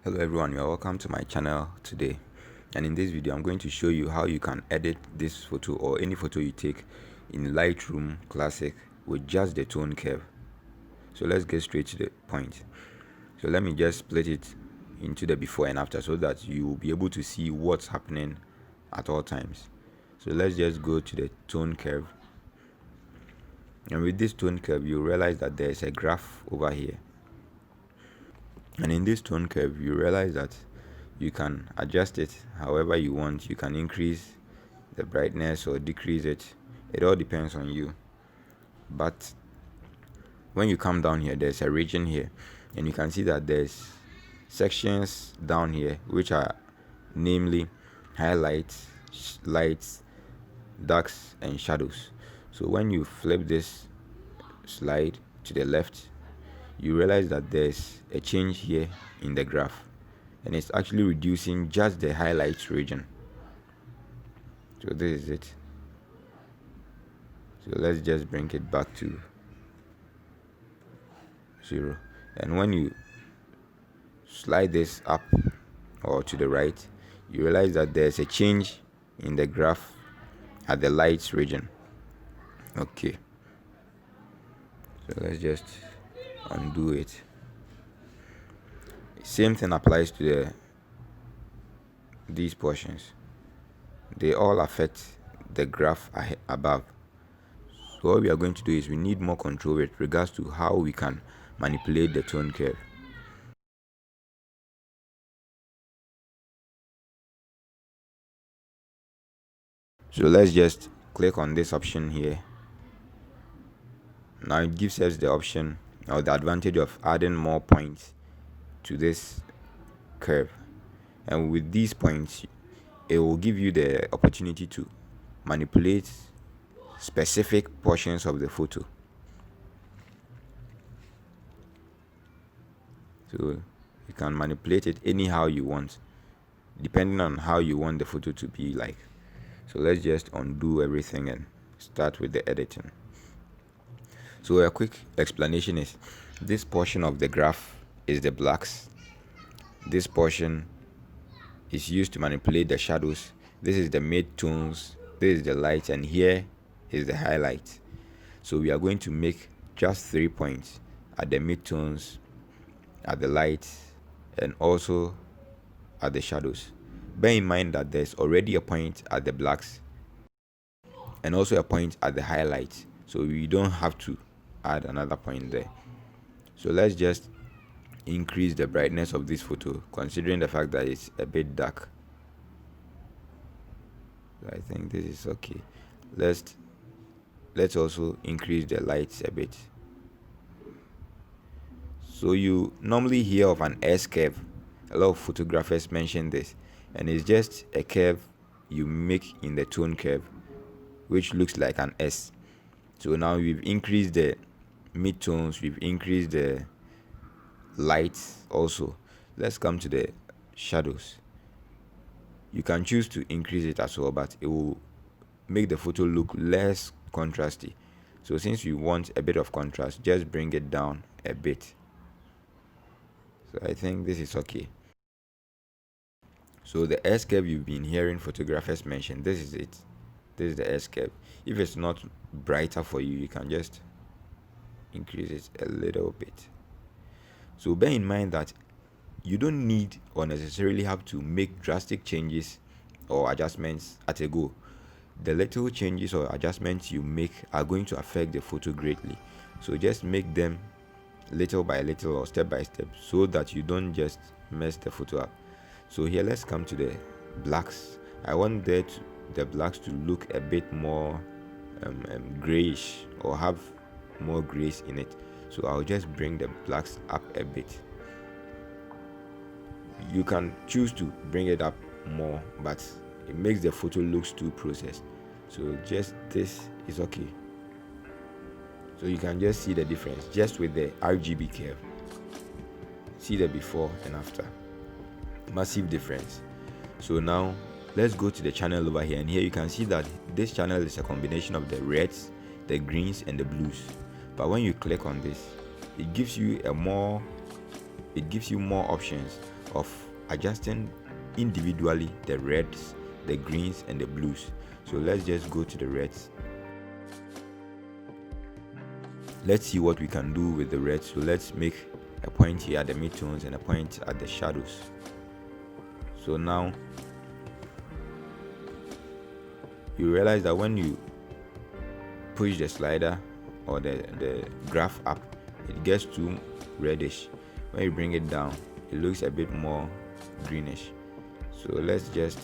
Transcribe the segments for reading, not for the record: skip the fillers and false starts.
Hello everyone, you are welcome to my channel today, and in this video I'm going to show you how you can edit this photo or any photo you take in Lightroom Classic with just the tone curve. So let's get straight to the point. So let me just split it into the before and after so that you will be able to see what's happening at all times. So let's just go to the tone curve, and with this tone curve you realize that there is a graph over here. And in this tone curve, you realize that you can adjust it however you want. You can increase the brightness or decrease it. It all depends on you. But when you come down here, there's a region here, and you can see that there's sections down here which are namely highlights, lights, darks, and shadows. So when you flip this slide to the left, you realize that there's a change here in the graph, and it's actually reducing just the highlights region. So this is it. So let's just bring it back to 0, and when you slide this up or to the right, you realize that there's a change in the graph at the lights region. Okay, so let's just undo it. Same thing applies to these portions. They all affect the graph above. So what we are going to do is we need more control with regards to how we can manipulate the tone curve. So let's just click on this option here. Now it gives us the option or the advantage of adding more points to this curve, and with these points it will give you the opportunity to manipulate specific portions of the photo. So you can manipulate it anyhow you want, depending on how you want the photo to be like. So let's just undo everything and start with the editing. So a quick explanation is, this portion of the graph is the blacks. This portion is used to manipulate the shadows. This is the mid-tones, this is the lights, and here is the highlight. So we are going to make just 3 points at the mid-tones, at the lights, and also at the shadows. Bear in mind that there's already a point at the blacks and also a point at the highlights, so we don't have to add another point there. So let's just increase the brightness of this photo, considering the fact that it's a bit dark. So I think this is okay. Let's also increase the lights a bit. So you normally hear of an S curve. A lot of photographers mention this, and it's just a curve you make in the tone curve which looks like an S. So now we've increased the mid-tones, we've increased the lights also. Let's come to the shadows. You can choose to increase it as well, but it will make the photo look less contrasty. So since you want a bit of contrast, just bring it down a bit. So I think this is okay. So the S curve you've been hearing photographers mention, this is it. This is the S curve. If it's not brighter for you, you can just increase it a little bit. So bear in mind that you don't need or necessarily have to make drastic changes or adjustments at a go. The little changes or adjustments you make are going to affect the photo greatly. So just make them little by little or step by step so that you don't just mess the photo up. So here, let's come to the blacks. I want the blacks to look a bit more grayish or have more grace in it. So I'll just bring the blacks up a bit. You can choose to bring it up more, but it makes the photo looks too processed. So just this is okay. So you can just see the difference just with the RGB curve. See the before and after. Massive difference. So now let's go to the channel over here, and here you can see that this channel is a combination of the reds, the greens, and the blues. But when you click on this, it gives you more options of adjusting individually the reds, the greens, and the blues. So let's just go to the reds. Let's see what we can do with the reds. So let's make a point here at the midtones and a point at the shadows. So now you realize that when you push the slider or the graph up, it gets too reddish. When you bring it down, it looks a bit more greenish. So let's just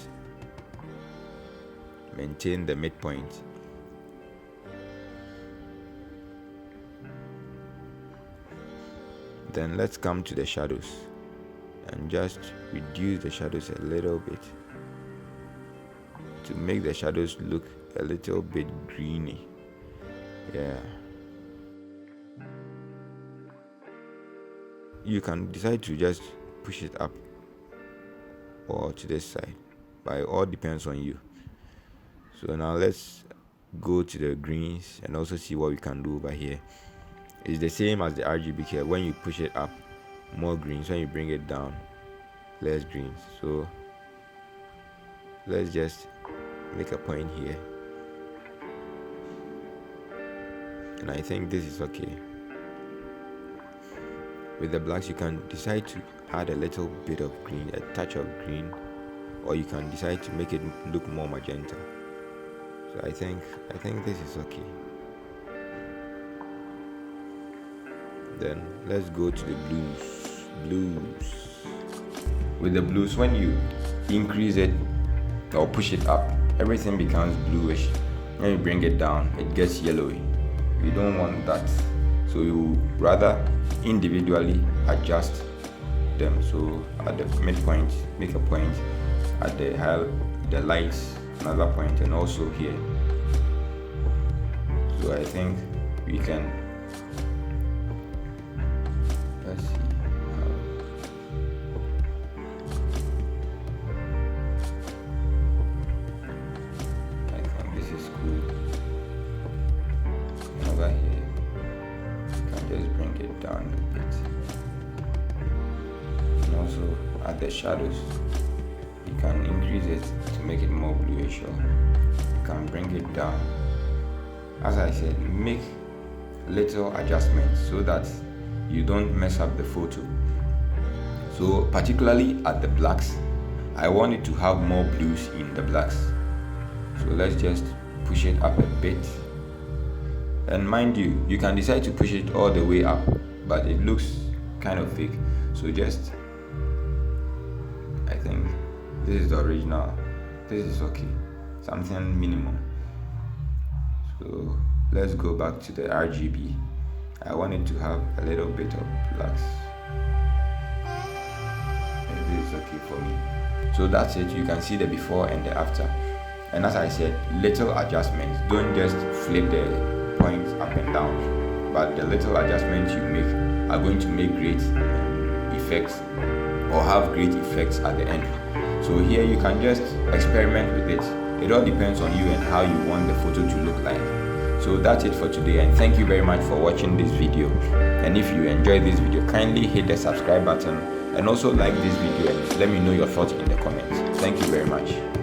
maintain the midpoint. Then let's come to the shadows and just reduce the shadows a little bit to make the shadows look a little bit greeny. Yeah. You can decide to just push it up or to this side, but it all depends on you. So now let's go to the greens and also see what we can do over here. It's the same as the RGB here. When you push it up, more greens. When you bring it down, less greens. So let's just make a point here, and I think this is okay. With the blacks, you can decide to add a little bit of green, a touch of green, or you can decide to make it look more magenta. So I think this is okay. Then let's go to the blues. With the blues, when you increase it or push it up, everything becomes bluish. When you bring it down, it gets yellowy. We don't want that, so you rather individually adjust them. So at the midpoint, make a point. At the lights, another point, and also here. So I think we can. Let's see. I think this is good. And over here, you can just bring it down a bit. And also at the shadows, you can increase it to make it more bluish, or you can bring it down. As I said, make little adjustments so that you don't mess up the photo. So particularly at the blacks, I want it to have more blues in the blacks. So let's just push it up a bit. And mind you, you can decide to push it all the way up, but it looks kind of fake. So just, I think this is the original. This is okay. Something minimum. So let's go back to the RGB. I want it to have a little bit of blacks. And this is okay for me. So that's it. You can see the before and the after. And as I said, little adjustments. Don't just flip the points up and down, but the little adjustments you make are going to make great effects or have great effects at the end. So here you can just experiment with it. It all depends on you and how you want the photo to look like. So that's it for today, and thank you very much for watching this video. And if you enjoyed this video, kindly hit the subscribe button and also like this video and let me know your thoughts in the comments. Thank you very much.